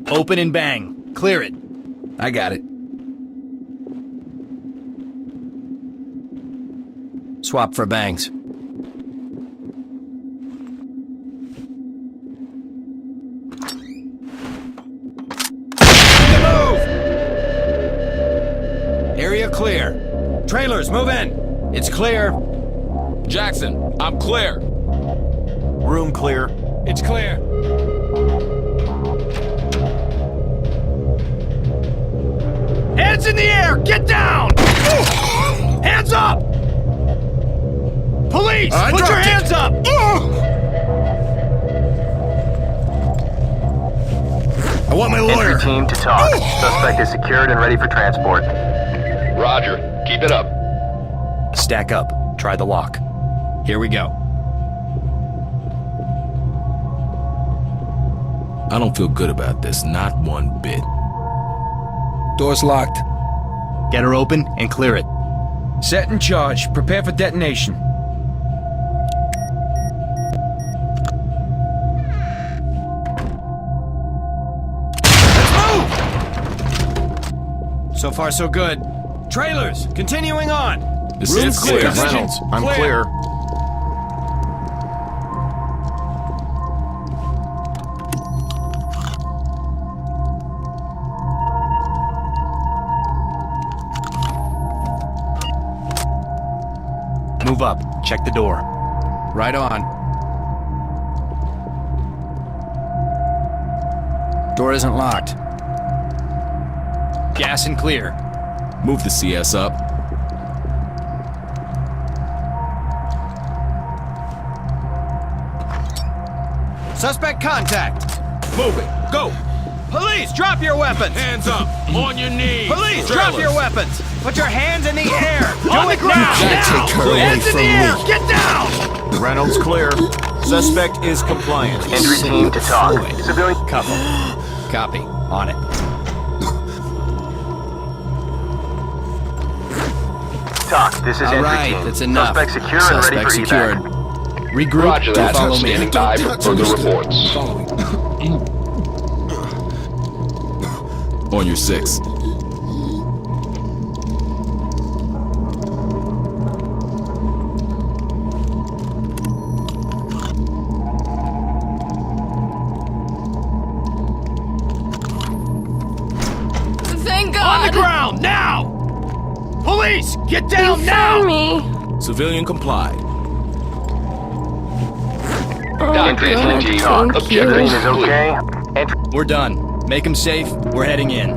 Open and bang. Clear it. I got it. Swap for bangs. Area clear. Trailers, move in. It's clear. Jackson, I'm clear. Room clear. It's clear. Hands in the air! Get down! Hands up! Police! Put your hands up! I want my lawyer. Entry team to talk. Suspect is secured and ready for transport. Roger. Keep it up. Stack up. Try the lock. Here we go. I don't feel good about this, not one bit. Door's locked. Get her open and clear it. Set and charge. Prepare for detonation. So far, so good. Trailers, continuing on. This Room is clear. clear. Reynolds, I'm clear. Move up. Check the door. Right on. Door isn't locked. Gas and clear. Move the CS up. Suspect contact. Move it. Go. Police, drop your weapons. Hands up. On your knees. Police, drop your weapons. Put your hands in the air. On the ground! Now! Take her away Hands in from the air! me. Get down! Reynolds clear. Suspect is compliant. Entry team to talk. Civilian. Cuff him. Copy. On it. Talk. This is All entry right, team. that's enough. Suspect secure and ready for Suspect secured. evac. Regroup. Roger that. Follow me. Standing by for further reports. On your 6. Thank On the God! ground! Now! Police! Get down You now! found me! Civilian complied. Oh, Entry God, team. thank Objective you. Civilian is okay. Entry. We're done. Make them safe. We're heading in.